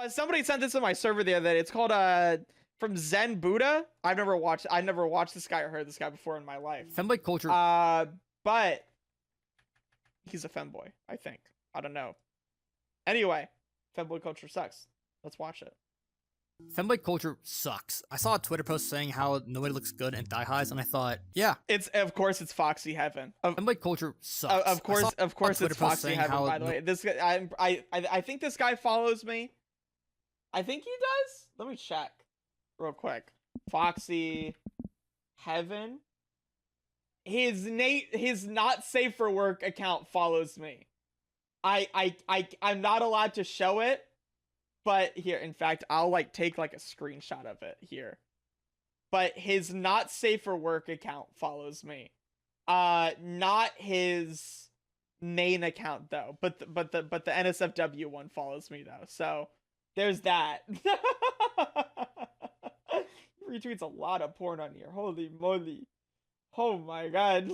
Somebody sent this to my server the other day. It's called from Zen Buddha. I never watched this guy or heard this guy before in my life. Femboy culture. But he's a femboy, I think. I don't know. Anyway, femboy culture sucks. Let's watch it. Femboy culture sucks. I saw a Twitter post saying how nobody looks good in thigh highs, and I thought, yeah, of course it's Foxy Heaven. Femboy culture sucks. Of course it's Foxy Heaven. By the way, this guy, I think this guy follows me. I think he does. Let me check real quick. Foxy Heaven. His not safe for work account follows me. I'm not allowed to show it. But here, in fact, I'll like take like a screenshot of it here. But his not safe for work account follows me. Not his main account though. But the NSFW one follows me though. So there's that. He retweets a lot of porn on here. Holy moly. Oh my god.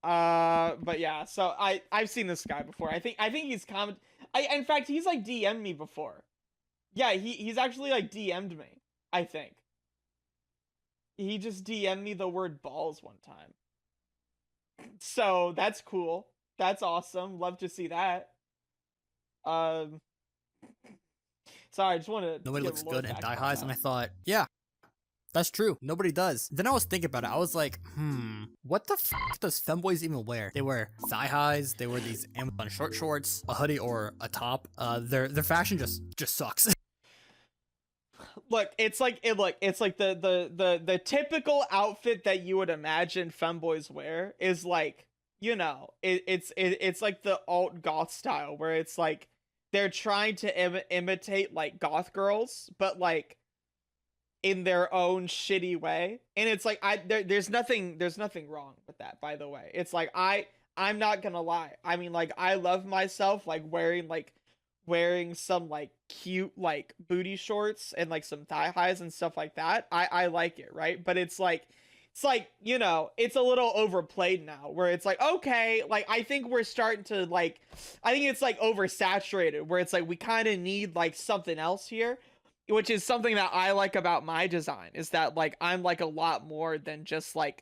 But yeah, so I've seen this guy before. I think he's in fact, he's like DM'd me before. Yeah, he's actually like DM'd me, I think. He just DM'd me the word balls one time. So that's cool. That's awesome. Love to see that. Sorry, I just want to. Nobody looks good in thigh highs, and I thought, yeah, that's true. Nobody does. Then I was thinking about it. I was like, what the f does femboys even wear? They wear thigh highs. They wear these Amazon short shorts, a hoodie or a top. Their fashion just sucks. Look, it's like the typical outfit that you would imagine femboys wear is like, you know, it's like the alt goth style where it's like they're trying to imitate like goth girls, but like in their own shitty way. And it's like there's nothing wrong with that, by the way. It's like I'm not gonna lie. I mean, like, I love myself like wearing some like cute like booty shorts and like some thigh highs and stuff like that. I like it, right? But it's like, you know, it's a little overplayed now where it's like, okay, like I think we're starting to like, I think it's like oversaturated where it's like we kind of need like something else here. Which is something that I like about my design is that like I'm like a lot more than just okay,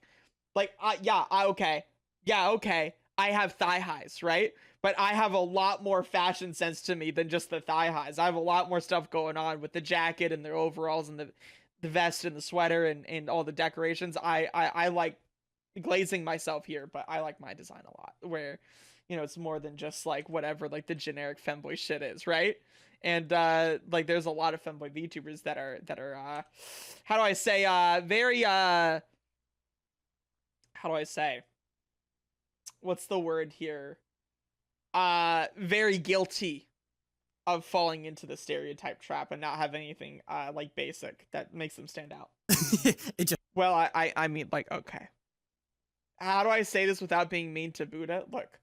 I have thigh highs, right? But I have a lot more fashion sense to me than just the thigh highs. I have a lot more stuff going on with the jacket and the overalls and the vest and the sweater and all the decorations. I like glazing myself here, but I like my design a lot where, you know, it's more than just like whatever like the generic femboy shit is, right? And like there's a lot of femboy VTubers that are how do I say very how do I say, what's the word here, very guilty of falling into the stereotype trap and not have anything like basic that makes them stand out. Well, I mean, like, okay, how do I say this without being mean to Buddha? Look,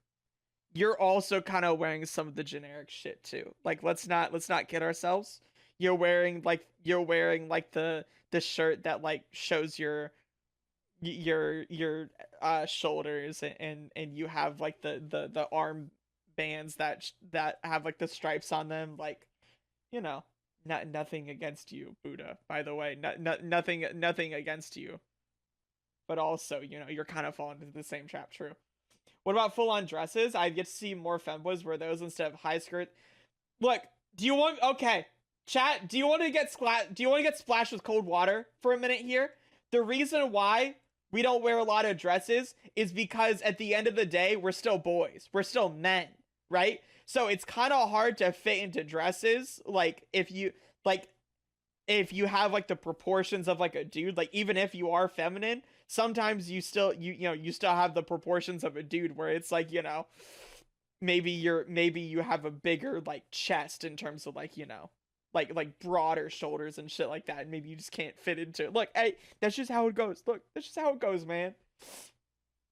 you're also kind of wearing some of the generic shit too. Like, let's not kid ourselves. You're wearing like the shirt that like shows your shoulders and you have like the arm bands that have like the stripes on them. Like, you know, nothing against you, Buddha, by the way. Nothing against you. But also, you know, you're kind of falling into the same trap, true. What about full-on dresses? I get to see more femboys wear those instead of high skirt. Look, okay, chat, do you want to get splashed with cold water for a minute here? The reason why we don't wear a lot of dresses is because at the end of the day, we're still boys. We're still men, right? So it's kind of hard to fit into dresses. Like, if you have like the proportions of like a dude, like even if you are feminine, sometimes you still have the proportions of a dude where it's like, you know, maybe you have a bigger like chest in terms of like, you know, like broader shoulders and shit like that, and maybe you just can't fit into it. Look, hey, that's just how it goes. Look, that's just how it goes, man.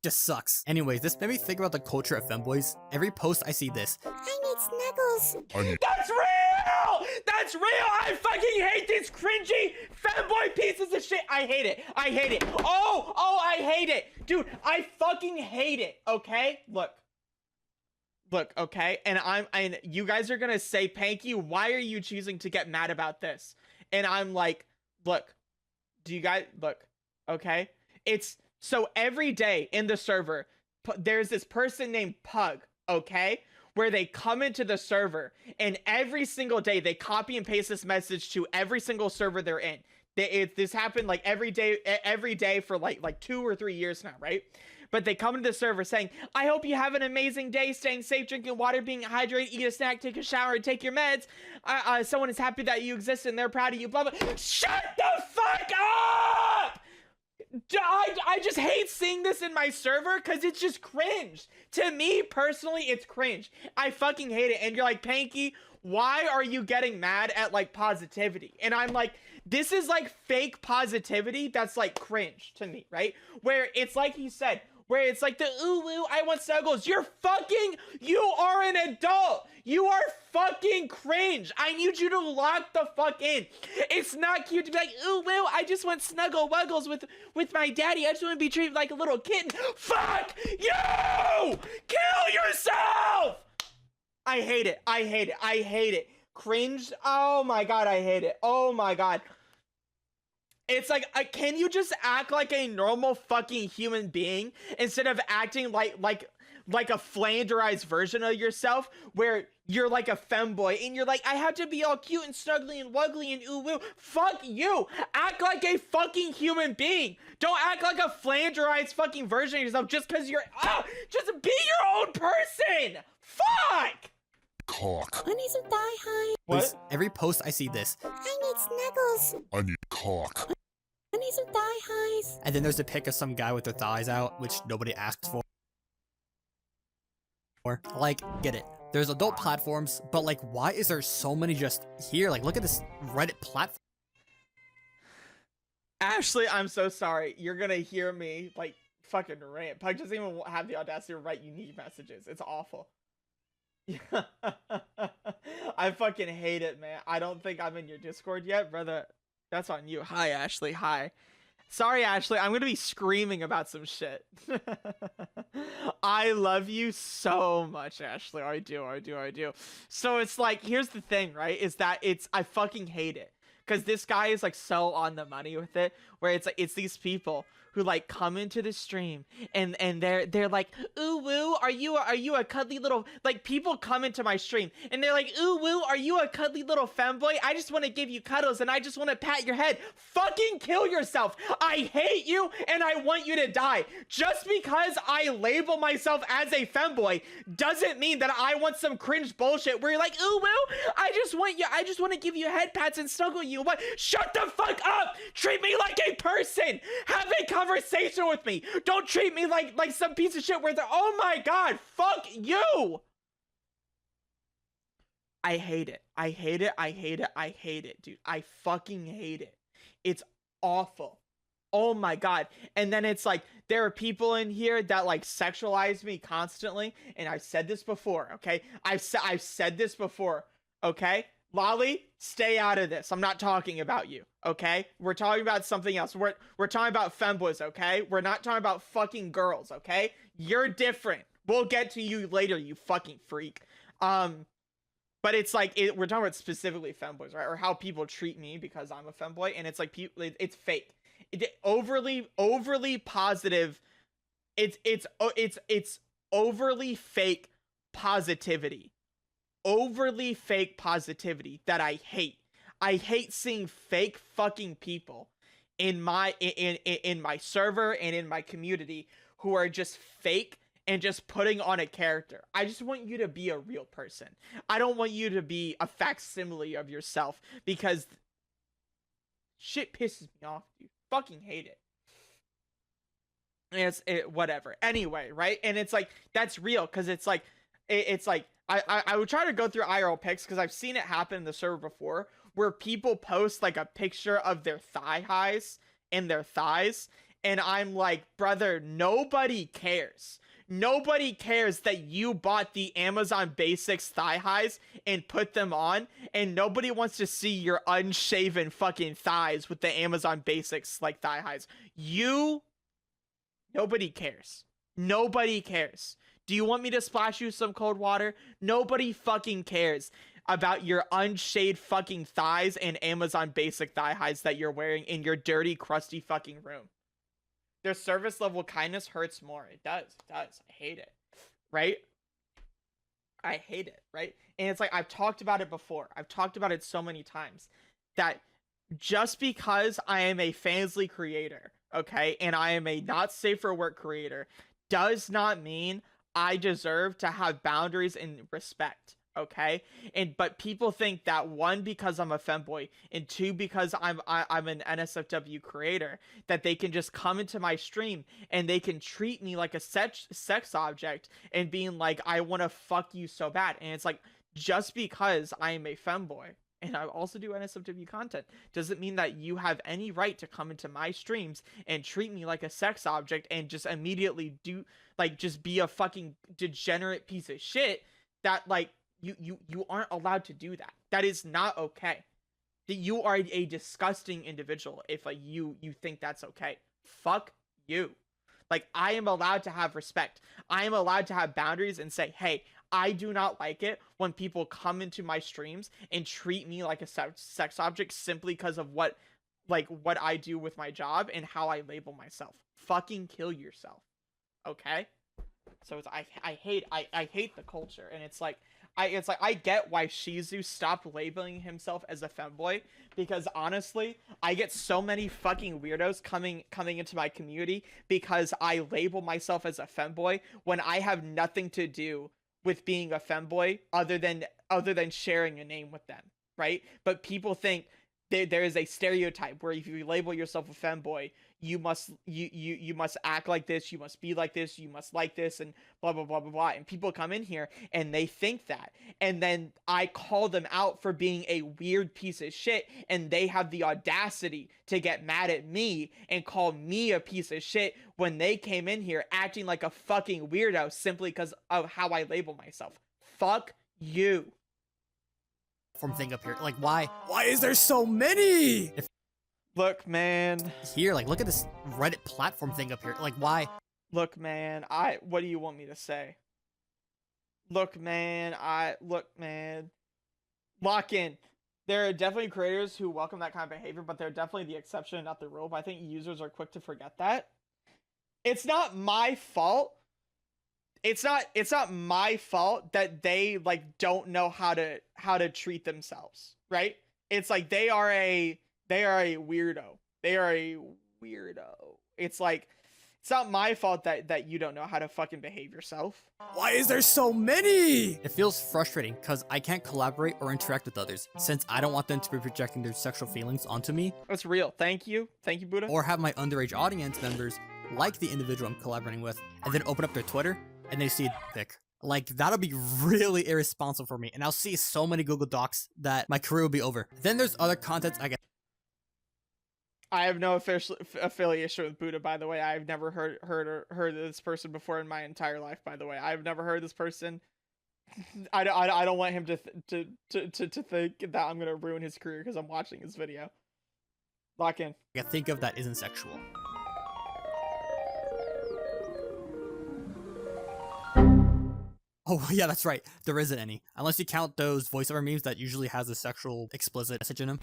Just sucks. Anyways, this made me think about the culture of femboys. Every post I see this. I need snuggles. That's real! That's real! I fucking hate these cringy femboy pieces of shit. I hate it. I hate it. Oh, I hate it. Dude, I fucking hate it, okay? Look. look, okay, and you guys are gonna say, Panky, why are you choosing to get mad about this? And I'm like, look, do you guys look, okay? It's so every day in the server, there's this person named Pug, okay? Where they come into the server, and every single day they copy and paste this message to every single server they're in. This happened like every day for like 2 or 3 years now, right? But they come into the server saying, I hope you have an amazing day, staying safe, drinking water, being hydrated, eat a snack, take a shower, and take your meds. Someone is happy that you exist and they're proud of you, blah, blah. Shut the fuck up! I just hate seeing this in my server because it's just cringe. To me, personally, it's cringe. I fucking hate it. And you're like, Panky, why are you getting mad at, like, positivity? And I'm like, this is, like, fake positivity that's, like, cringe to me, right? Where it's like he said, where it's like the ooh woo, I want snuggles. You are an adult. You are fucking cringe. I need you to lock the fuck in. It's not cute to be like, ooh woo, I just want snuggle wuggles with my daddy. I just want to be treated like a little kitten. Fuck you! Kill yourself! I hate it. I hate it. I hate it. Cringe. Oh my god, I hate it. Oh my god. It's like, can you just act like a normal fucking human being instead of acting like a flanderized version of yourself where you're like a femboy and you're like, I have to be all cute and snuggly and wuggly and ooh woo. Fuck you. Act like a fucking human being. Don't act like a flanderized fucking version of yourself just because you're, just be your own person. Fuck. Cock. I need some thigh high. What? Every post I see this. I need snuggles. I need cock. I need some thigh highs. And then there's a pic of some guy with their thighs out, which nobody asks for. Like, get it. There's adult platforms, but like, why is there so many just here? Like, look at this Reddit platform. Ashley, I'm so sorry. You're gonna hear me like fucking rant. Pug doesn't even have the audacity to write unique messages. It's awful. I fucking hate it, man. I don't think I'm in your Discord yet, brother. That's on you. Hi, Ashley. Hi. Sorry, Ashley. I'm gonna be screaming about some shit. I love you so much, Ashley. I do. So it's like, here's the thing, right? Is that I fucking hate it. Because this guy is like so on the money with it, where it's like, it's these people who like come into the stream and they're like, ooh woo, are you a cuddly little, like, people come into my stream and they're like, ooh woo, are you a cuddly little femboy? I just want to give you cuddles and I just want to pat your head. Fucking kill yourself. I hate you and I want you to die. Just because I label myself as a femboy doesn't mean that I want some cringe bullshit where you're like, ooh woo, I just want to give you head pats and snuggle you. What? Shut the fuck up. Treat me like a person. Have a conversation with me. Don't treat me like some piece of shit where they're, oh my god, fuck you. I hate it. I hate it. I hate it. I hate it, dude. I fucking hate it. It's awful. Oh my god. And then it's like, there are people in here that like sexualize me constantly, and I've said this before, okay? I've said this before, okay? Lolly, stay out of this. I'm not talking about you, okay? We're talking about something else. We're talking about femboys, okay? We're not talking about fucking girls, okay? You're different. We'll get to you later, you fucking freak. But it's like, we're talking about specifically femboys, right? Or how people treat me because I'm a femboy, and it's like, it's fake. Overly positive. It's overly fake positivity. Overly fake positivity that I hate. I hate seeing fake fucking people in my server and in my community who are just fake and just putting on a character. I just want you to be a real person. I don't want you to be a facsimile of yourself, because shit pisses me off, dude. Fucking hate it. And whatever. Anyway, right? And it's like, that's real, because it's like, I would try to go through IRL pics, because I've seen it happen in the server before, where people post like a picture of their thigh highs and their thighs, and I'm like, brother, nobody cares. Nobody cares that you bought the Amazon Basics thigh highs and put them on, and nobody wants to see your unshaven fucking thighs with the Amazon Basics like thigh highs. Nobody cares. Nobody cares. Do you want me to splash you some cold water? Nobody fucking cares about your unshade fucking thighs and Amazon basic thigh highs that you're wearing in your dirty, crusty fucking room. Their service level kindness hurts more. It does. I hate it. Right? I hate it. Right? And it's like, I've talked about it before. I've talked about it so many times that just because I am a Fansly creator, okay, and I am a not safe for work creator, does not mean I deserve to have boundaries and respect. Okay, but people think that, one, because I'm a femboy, and two, because I'm an NSFW creator, that they can just come into my stream and they can treat me like a sex object and being like, I want to fuck you so bad. And it's like, just because I am a femboy and I also do NSFW content doesn't mean that you have any right to come into my streams and treat me like a sex object and just immediately do, like, just be a fucking degenerate piece of shit that, like, you aren't allowed to do that. That is not okay. That you are a disgusting individual if, like, you think that's okay. Fuck you. Like, I am allowed to have respect. I am allowed to have boundaries and say, hey, I do not like it when people come into my streams and treat me like a sex object simply because of what I do with my job and how I label myself. Fucking kill yourself. Okay? So it's, I hate the culture, and it's like, I get why Shizu stopped labeling himself as a femboy, because honestly, I get so many fucking weirdos coming into my community because I label myself as a femboy when I have nothing to do with being a femboy other than sharing a name with them, right? But people think there is a stereotype where if you label yourself a femboy, you must act like this, you must be like this, you must like this, and blah blah blah blah blah. And people come in here and they think that, and then I call them out for being a weird piece of shit, and they have the audacity to get mad at me and call me a piece of shit when they came in here acting like a fucking weirdo simply because of how I label myself. Fuck you. From thing up here, like, why is there so many? Look, man. Here, like, look at this Reddit platform thing up here. Like, why? Look, man. What do you want me to say? Look, man. Lock in. There are definitely creators who welcome that kind of behavior, but they're definitely the exception and not the rule. But I think users are quick to forget that. It's not my fault. It's not my fault that they, like, don't know how to treat themselves, right? It's like they are a weirdo. They are a weirdo. It's like, it's not my fault that you don't know how to fucking behave yourself. Why is there so many? It feels frustrating because I can't collaborate or interact with others since I don't want them to be projecting their sexual feelings onto me. That's real. Thank you, Buddha. Or have my underage audience members like the individual I'm collaborating with and then open up their Twitter and they see a pic. Like, that'll be really irresponsible for me, and I'll see so many Google Docs that my career will be over. Then there's other contents I get. I have no official affiliation with Buddha, by the way. I've never heard of this person before in my entire life, by the way. I've never heard this person. I don't want him to think that I'm gonna ruin his career because I'm watching his video. Lock in. I think of that isn't sexual. Oh, yeah, that's right. There isn't any. Unless you count those voiceover memes that usually has a sexual explicit message in them.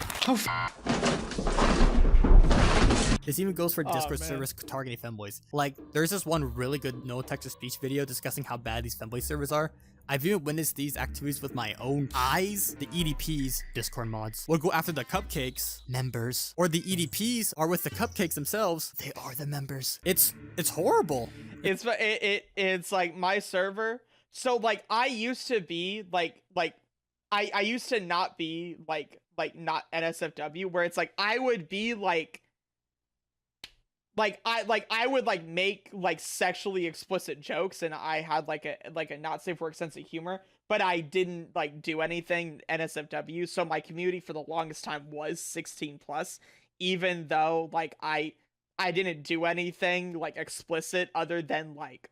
This even goes for Discord servers targeting femboys. Like, there's this one really good no text-to-speech video discussing how bad these femboy servers are. I've even witnessed these activities with my own eyes. The EDPs, Discord mods, will go after the cupcakes, members. Or the EDPs are with the cupcakes themselves. They are the members. It's horrible. It's like my server. So, like, I used to be I used to not be like not NSFW, where it's like I would be I would like make like sexually explicit jokes, and I had like a not safe for work sense of humor, but I didn't like do anything NSFW. So my community for the longest time was 16 plus, even though like I didn't do anything like explicit other than like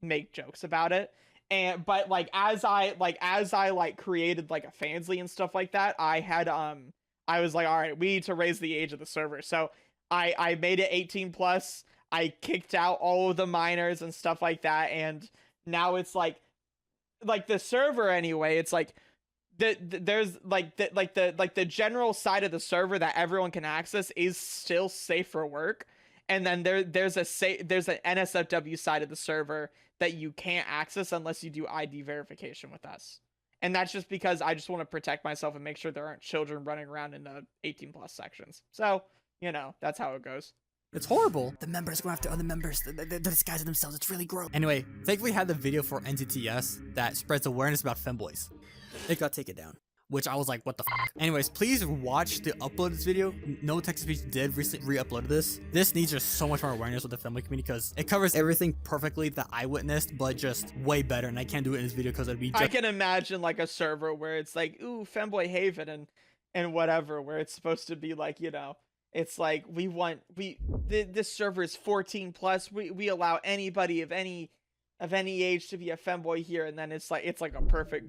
make jokes about it. And but like as I created like a fansly and stuff like that, I had I was like, all right, we need to raise the age of the server. So I made it 18 plus. I kicked out all of the minors and stuff like that, and now it's like the server anyway. It's like there's the general side of the server that everyone can access is still safe for work, and then there's an NSFW side of the server that you can't access unless you do ID verification with us. And that's just because I just want to protect myself and make sure there aren't children running around in the 18 plus sections. So, you know, that's how it goes. It's horrible. The members go after other members. They're disguising themselves. It's really gross. Anyway, thankfully had the video for NTTS that spreads awareness about femboys. It got taken down, which I was like, what the f? Anyways, please watch the upload of this video. No Text Speech did recently re-uploaded this. This needs just so much more awareness with the femboy community because it covers everything perfectly that I witnessed, but just way better. And I can't do it in this video because it'd be just... I can imagine like a server where it's like, ooh, femboy haven and whatever, where it's supposed to be like, you know, it's like this server is 14 plus. We allow anybody of any age to be a femboy here, and then it's like a perfect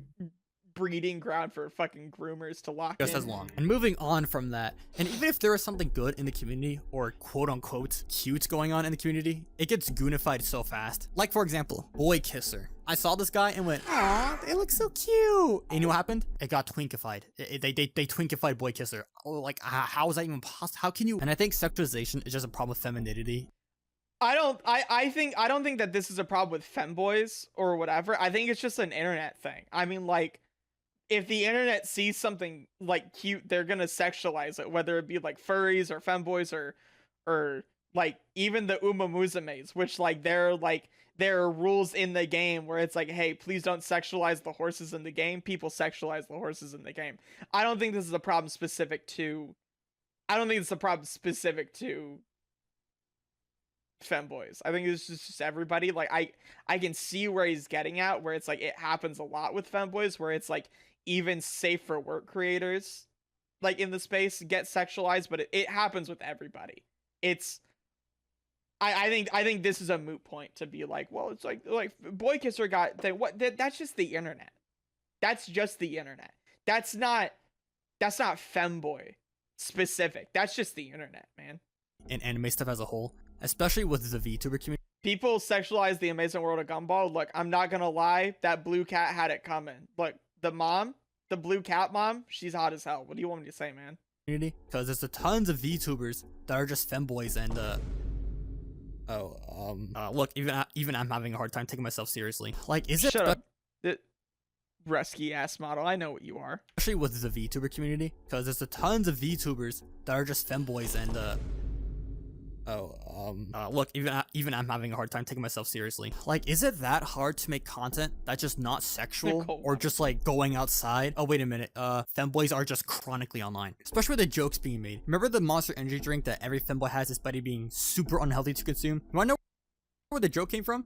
breeding ground for fucking groomers to lock just in. as long. And moving on from that, and even if there is something good in the community or quote unquote cute going on in the community, it gets goonified so fast. Like for example, Boy Kisser. I saw this guy and went, aw, they look so cute. And you know what happened? It got twinkified. They twinkified Boy Kisser. Oh, like how is that even possible? How can you? And I think sexualization is just a problem with femininity. I don't think that this is a problem with femboys or whatever. I think it's just an internet thing. I mean, like, if the internet sees something like cute, they're gonna sexualize it, whether it be like furries or femboys or like even the umamusumes, which like there are rules in the game where it's like, hey, please don't sexualize the horses in the game. People sexualize the horses in the game. I don't think this is a problem specific to femboys. I think it's just everybody. Like I can see where he's getting at, where it's like it happens a lot with femboys, where it's like even safe for work creators like in the space get sexualized, but it happens with everybody. It's I think this is a moot point to be like, well, it's like Boy Kisser got that's just the internet. That's just the internet. That's not femboy specific. That's just the internet, man. And anime stuff as a whole, especially with the VTuber community. People sexualize the Amazing World of Gumball. Look, I'm not gonna lie, that blue cat had it coming. Look, the blue cat mom, she's hot as hell. What do you want me to say, man? Because there's a tons of VTubers that are just femboys and look, even I'm having a hard time taking myself seriously. Like, is it? Shut up, Rusky ass model. I know what you are. Especially with the VTuber community, because there's a tons of VTubers that are just femboys and look, even I'm having a hard time taking myself seriously. Like, is it that hard to make content that's just not sexual or just like going outside? Oh, wait a minute. Femboys are just chronically online, especially with the jokes being made. Remember the Monster Energy drink that every femboy has, despite being super unhealthy to consume? You wanna know where the joke came from?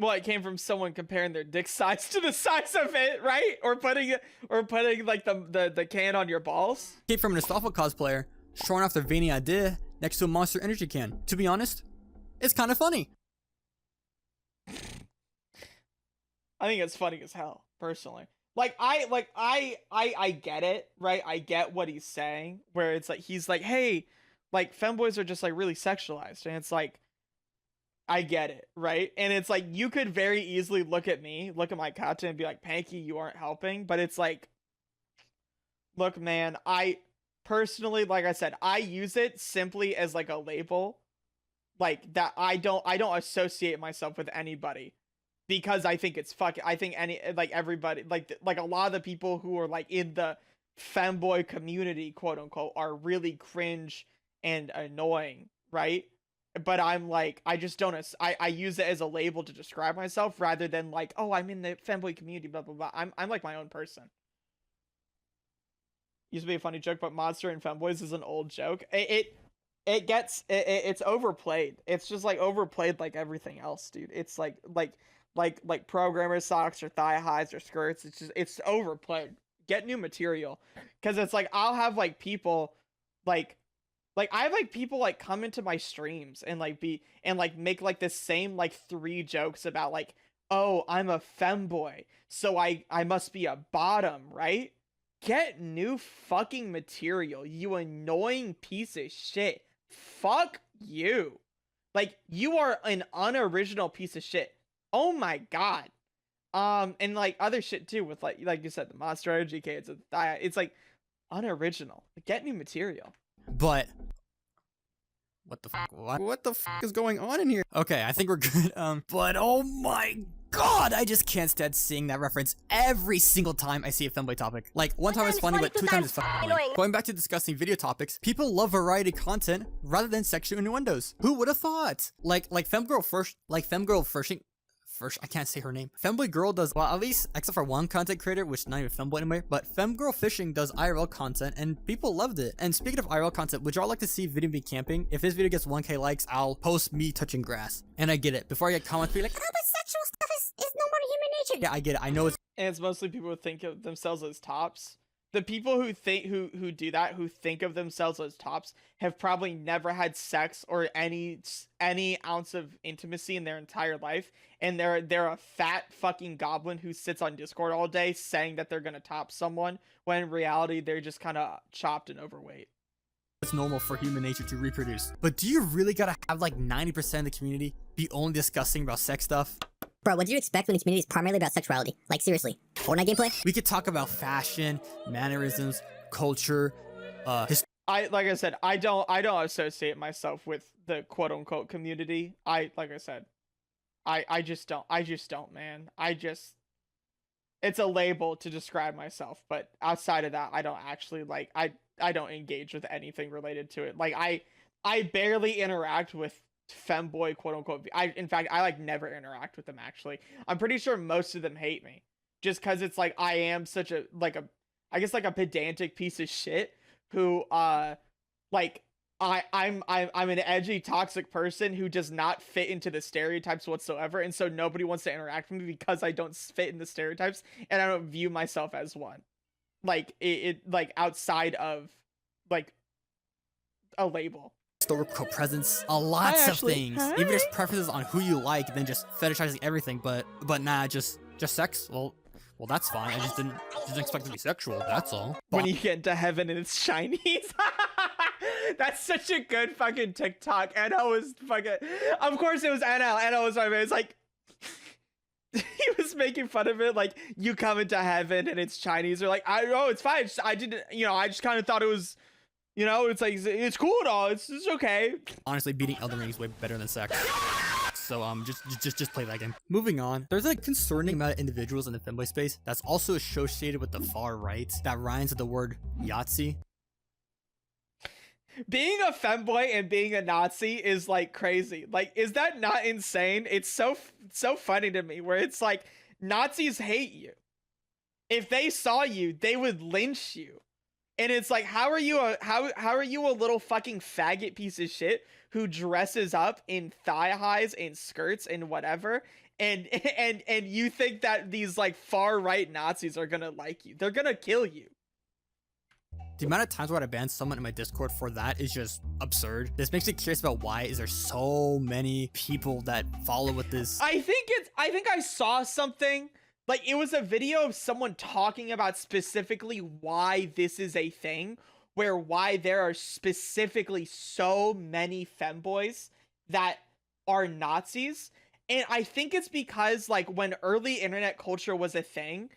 Well, it came from someone comparing their dick size to the size of it, right? Or putting like the can on your balls. It came from an Nostalgia cosplayer showing off their veiny idea next to a Monster Energy can. To be honest, it's kind of funny. I think it's funny as hell, personally. I get it, right? I get what he's saying, where it's like he's like, hey, like femboys are just like really sexualized, and it's like, I get it, right? And it's like you could very easily look at my content and be like, Panky, you aren't helping, but it's like, look, man, I personally, like I said, I use it simply as like a label, like that. I don't associate myself with anybody because I think it's I think everybody, like a lot of the people who are like in the femboy community, quote unquote, are really cringe and annoying, right? But I'm like, I just don't, I use it as a label to describe myself rather than like, oh, I'm in the femboy community, blah, blah, blah. I'm like my own person. Used to be a funny joke, but Monster and Femboys is an old joke. It's overplayed. It's just like overplayed like everything else, dude. It's like programmer socks or thigh highs or skirts. It's overplayed. Get new material. Cause it's like, I'll have like people like I have like people like come into my streams and like make like the same like 3 jokes about like, oh, I'm a femboy, so I must be a bottom, right? Get new fucking material, you annoying piece of shit. Fuck you. Like, you are an unoriginal piece of shit. Oh my god. And like other shit too with like you said, the Monster Energy kids. It's like unoriginal. Get new material. But what the fuck? What the fuck is going on in here? Okay, I think we're good. But oh my god, I just can't stand seeing that reference every single time I see a femboy topic. Like, one time it's funny, but 2 times it's fucking annoying. Going back to discussing video topics, people love variety content rather than sexual innuendos. Who would have thought? Like femgirl first, I can't say her name. Femboy Girl does, well, at least, except for one content creator, which is not even femboy anymore, but Femgirl Fishing does IRL content, and people loved it. And speaking of IRL content, would y'all like to see video me camping? If this video gets 1k likes, I'll post me touching grass. And I get it. Before I get comments, be like, But sexual stuff is no more human nature. yeah, I get it. I know it's And it's mostly people who think of themselves as tops. The people who think who do that, who think of themselves as tops, have probably never had sex or any ounce of intimacy in their entire life, and they're a fat fucking goblin who sits on Discord all day saying that th're gonna top someone, when in reality they're just kind of chopped and overweight. it's normal for human nature to reproduce. But do you really gotta have like 90% of the community be only discussing about sex stuff? Bro, what do you expect when the community is primarily about sexuality? Like, seriously. Fortnite gameplay? We could talk about fashion, mannerisms, culture, Like I said, I don't associate myself with the quote unquote community. I just don't, man. It's a label to describe myself, but outside of that, I don't actually like, I don't engage with anything related to it. Like, I barely interact with femboy quote unquote. In fact, I like never interact with them actually. I'm pretty sure most of them hate me just because it's like I am such a I guess like a pedantic piece of shit who like I'm an edgy toxic person who does not fit into the stereotypes whatsoever, and so nobody wants to interact with me because I don't fit in the stereotypes and I don't view myself as one. Like it like outside of like a label. historical presence, lots of things. Even just preferences on who you like, then just fetishizing everything. But nah, just sex. Well, that's fine. I just didn't expect it to be sexual. That's all. When you get into heaven and it's Chinese. That's such a good fucking TikTok. Anna was fucking. Of course it was Anna. Anna was my man. It's like. He was making fun of it, like, you come into heaven and it's Chinese. Or like, it's fine. I didn't, I just kind of thought it was. It's like, it's cool and all. It's okay. Honestly, beating Elden Ring is way better than sex. So just play that game. Moving on, there's a concerning amount of individuals in the femboy space that's also associated with the far right that rhymes with the word Yahtzee. Being a femboy and being a Nazi is like crazy. Like, is that not insane? It's so funny to me where it's like Nazis hate you. If they saw you, they would lynch you. And it's like, how are you a little fucking faggot piece of shit who dresses up in thigh highs and skirts and whatever, and you think that these like far right Nazis are gonna like you? They're gonna kill you. The amount of times where I ban someone in my Discord for that is just absurd. This makes me curious about why is there so many people that follow with this. I think I saw something. Like, it was a video of someone talking about specifically why this is a thing, why there are specifically so many femboys that are Nazis. And I think it's because, like, when early internet culture was a thing,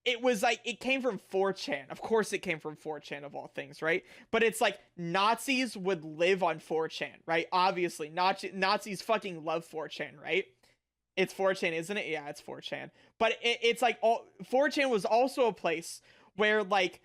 it was like, it came from 4chan. Of course it came from 4chan of all things, right? But it's like Nazis would live on 4chan, right? Obviously, Nazis fucking love 4chan, right? It's 4chan, isn't it? Yeah, it's 4chan. But it's like 4chan was also a place where, like,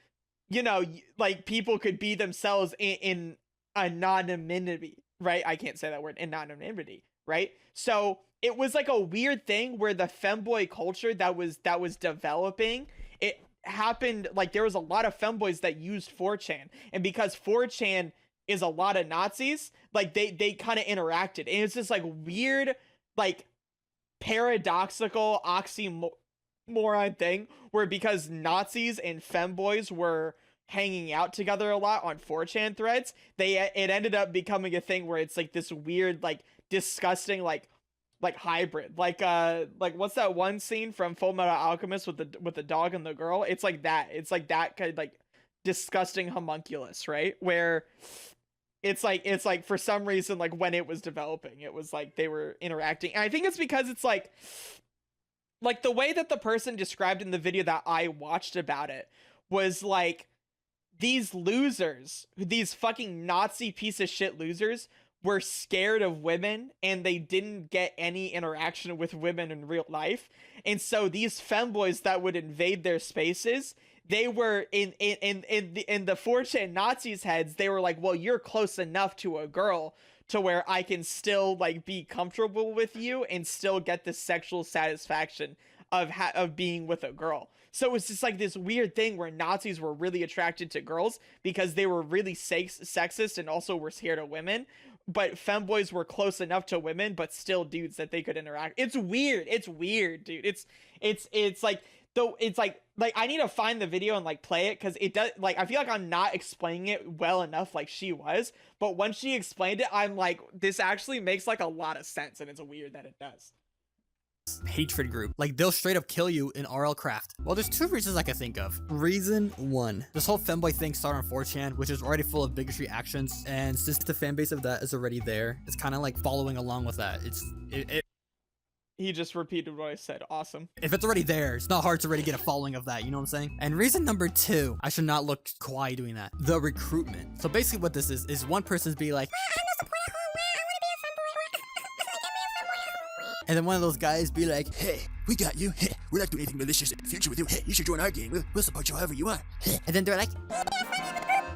like people could be themselves in anonymity, right? I can't say that word, anonymity, right? So it was like a weird thing where the femboy culture that was developing, it happened, like, there was a lot of femboys that used 4chan, and because 4chan is a lot of Nazis, like, they kind of interacted, and it's just like weird, like, paradoxical oxymoron thing where because Nazis and femboys were hanging out together a lot on 4chan threads, it ended up becoming a thing where it's like this weird, like, disgusting, like hybrid, like what's that one scene from Full Metal Alchemist with the dog and the girl? It's like that kind of like disgusting homunculus, right? Where it's like for some reason, like when it was developing, it was like they were interacting. And I think it's because it's like the way that the person described in the video that I watched about it was like, these losers, these fucking Nazi piece of shit losers, were scared of women and they didn't get any interaction with women in real life. And so these femboys that would invade their spaces, they were in the 4chan Nazis' heads, they were like, well, you're close enough to a girl to where I can still like be comfortable with you and still get the sexual satisfaction of being with a girl. So it was just like this weird thing where Nazis were really attracted to girls because they were really sexist and also were scared of women. But femboys were close enough to women, but still dudes that they could interact. It's weird. It's weird, dude. It's like, though, it's like I need to find the video and like play it, because it does, like, I feel like I'm not explaining it well enough like she was. But when she explained it, I'm like, this actually makes like a lot of sense, and it's weird that it does. Hatred group. Like, they'll straight up kill you in RL craft. Well, there's two reasons I can think of. Reason one, this whole femboy thing started on 4chan, which is already full of bigotry actions, and since the fan base of that is already there, it's kind of like following along with that. He just repeated what I said. Awesome. If it's already there, it's not hard to already get a following of that, you know what I'm saying? And reason number two, I should not look kawaii doing that. The recruitment. So basically what this is one person's be like, and then one of those guys be like, hey, we got you. Hey, we're not doing anything malicious in the future with you. Hey, you should join our gang. We'll support you however you want. and then they're like,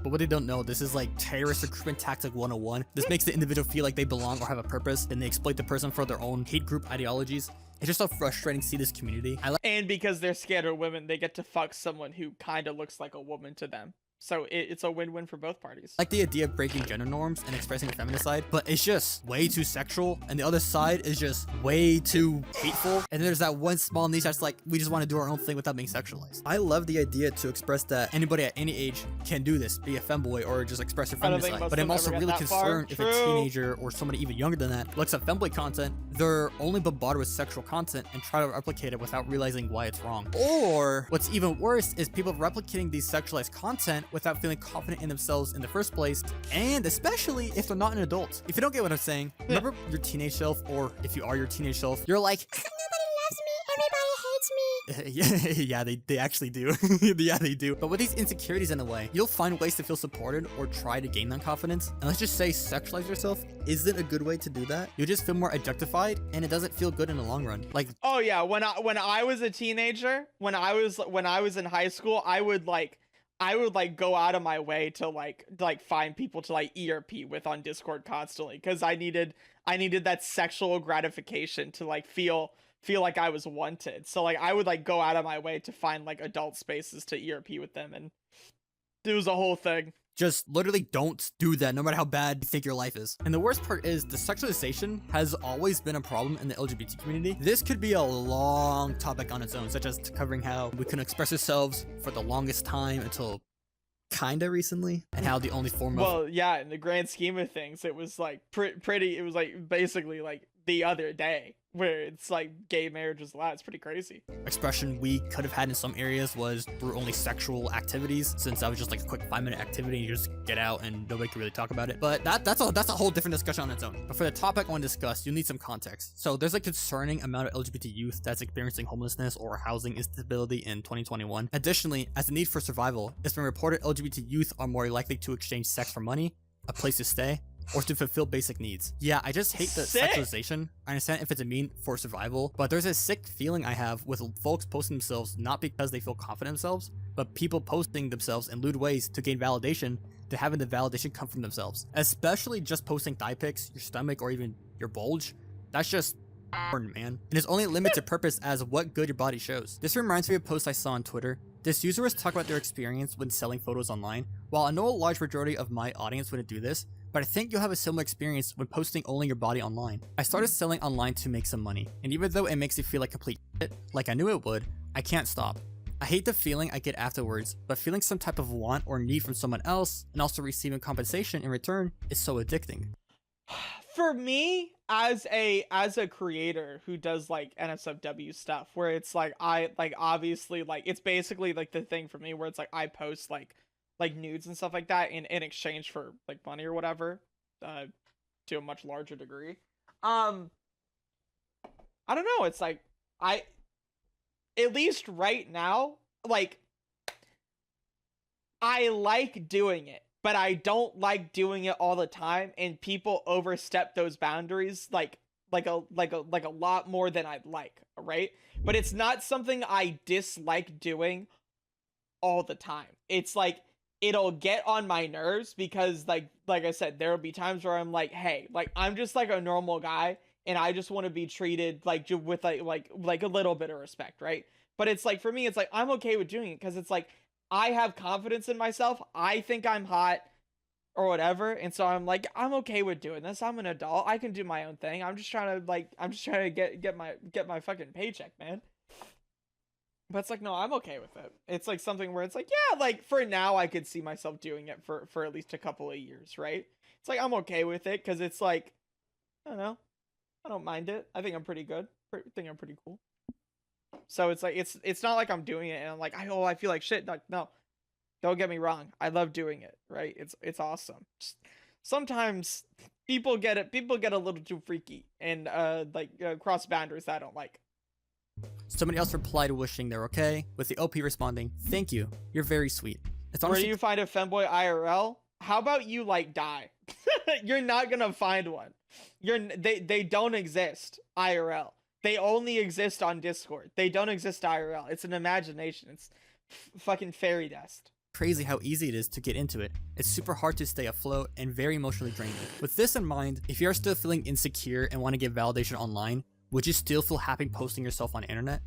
but what they don't know, this is like terrorist recruitment tactic 101. This makes the individual feel like they belong or have a purpose, and they exploit the person for their own hate group ideologies. It's just so frustrating to see this community. And because they're scared of women, they get to fuck someone who kind of looks like a woman to them. So it's a win-win for both parties. Like the idea of breaking gender norms and expressing the feminine side, but it's just way too sexual, and the other side is just way too hateful. And there's that one small niche that's like, we just want to do our own thing without being sexualized. I love the idea to express that anybody at any age can do this, be a femboy or just express your feminine side. But I'm also really concerned if a teenager or somebody even younger than that looks at femboy content, they're only bombarded with sexual content and try to replicate it without realizing why it's wrong. Or what's even worse is people replicating these sexualized content without feeling confident in themselves in the first place, and especially if they're not an adult. If you don't get what I'm saying, remember your teenage self, or if you are your teenage self, you're like, yeah, they actually do. Yeah, they do. But with these insecurities in a way, you'll find ways to feel supported or try to gain that confidence. And let's just say sexualize yourself isn't a good way to do that. You'll just feel more objectified, and it doesn't feel good in the long run. Like, oh yeah, when I was a teenager, when I was in high school, I would go out of my way to like find people to like ERP with on Discord constantly, because I needed that sexual gratification to like feel like I was wanted. So like I would like go out of my way to find like adult spaces to ERP with them, and it was a whole thing. Just literally don't do that, no matter how bad you think your life is. And the worst part is the sexualization has always been a problem in the LGBT community. This could be a long topic on its own, such as covering how we couldn't express ourselves for the longest time until kinda recently, and how the only form of, well, yeah, in the grand scheme of things, it was like pretty, it was like basically like the other day where it's like gay marriage was allowed. It's pretty crazy. Expression we could have had in some areas was through only sexual activities, since that was just like a quick 5-minute activity and you just get out and nobody can really talk about it. But that's a whole different discussion on its own. But for the topic I want to discuss, you'll need some context. So there's a concerning amount of LGBT youth that's experiencing homelessness or housing instability in 2021. Additionally, as a need for survival, it's been reported LGBT youth are more likely to exchange sex for money, a place to stay, or to fulfill basic needs. Yeah, I just hate the sexualization. I understand if it's a mean for survival, but there's a sick feeling I have with folks posting themselves not because they feel confident in themselves, but people posting themselves in lewd ways to gain validation, to having the validation come from themselves. Especially just posting thigh pics, your stomach, or even your bulge. That's just man. And it's only limited to purpose as what good your body shows. This reminds me of a post I saw on Twitter. This user was talking about their experience when selling photos online. While I know a large majority of my audience wouldn't do this, but I think you'll have a similar experience when posting only your body online. I started selling online to make some money, and even though it makes me feel like complete shit, like I knew it would, I can't stop. I hate the feeling I get afterwards, but feeling some type of want or need from someone else, and also receiving compensation in return, is so addicting. For me, as a creator who does like NSFW stuff, where it's like obviously like it's basically like the thing for me where it's like I post like like nudes and stuff like that in exchange for like money or whatever, to a much larger degree. I don't know, it's like at least right now, like I like doing it, but I don't like doing it all the time, and people overstep those boundaries like a lot more than I'd like, right? But it's not something I dislike doing all the time. It's like it'll get on my nerves because like I said, there will be times where I'm like, hey, like I'm just like a normal guy and I just want to be treated like with like a little bit of respect, right? But it's like for me, it's like I'm okay with doing it because it's like I have confidence in myself. I think I'm hot or whatever, and so I'm like I'm okay with doing this. I'm an adult. I can do my own thing. I'm just trying to get my fucking paycheck, man. But it's like, no, I'm okay with it. It's like something where it's like, yeah, like for now I could see myself doing it for at least a couple of years, right? It's like I'm okay with it because it's like, I don't know, I don't mind it. I think I'm pretty good. I think I'm pretty cool. So it's like it's not like I'm doing it and I'm like, I feel like shit. Like, no, don't get me wrong. I love doing it, right? It's awesome. Just, sometimes people get it. People get a little too freaky and cross boundaries that I don't like. Somebody else replied wishing they're okay, with the OP responding, "Thank you. You're very sweet." It's honestly. Where do you find a femboy IRL? How about you like die? You're not gonna find one. They don't exist IRL. They only exist on Discord. They don't exist IRL. It's an imagination. It's fucking fairy dust. Crazy how easy it is to get into it. It's super hard to stay afloat and very emotionally draining. With this in mind, if you're still feeling insecure and want to get validation online, would you still feel happy posting yourself on the internet?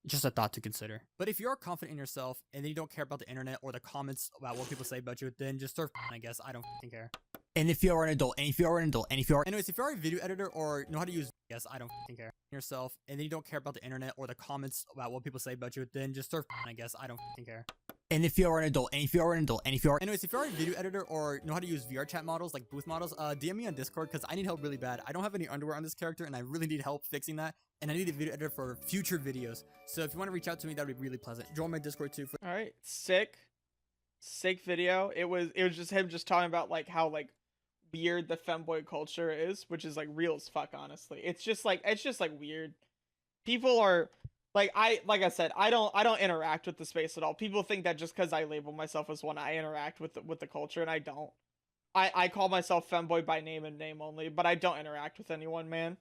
Just a thought to consider. But if you're confident in yourself and then you don't care about the internet or the comments about what people say about you, then just surf, I guess. I don't care. And if you're an adult, and if you're an adult, and if you're Anyways, if you're a video editor or know how to use, yes, I don't care. Yourself and then you don't care about the internet or the comments about what people say about you, then just surf, I guess. I don't care. and if you're an adult, and if you're an adult, and if you're Anyways, if you're a video editor or know how to use VR chat models like booth models, DM me on Discord because I need help really bad. I don't have any underwear on this character and I really need help fixing that. And I need a video editor for future videos. So if you want to reach out to me, that would be really pleasant. Join my Discord too. All right, sick video. It was just him just talking about like how like weird the femboy culture is, which is like real as fuck. Honestly, it's just like weird. People are like I said, I don't interact with the space at all. People think that just because I label myself as one, I interact with the culture, and I don't. I call myself femboy by name and name only, but I don't interact with anyone, man.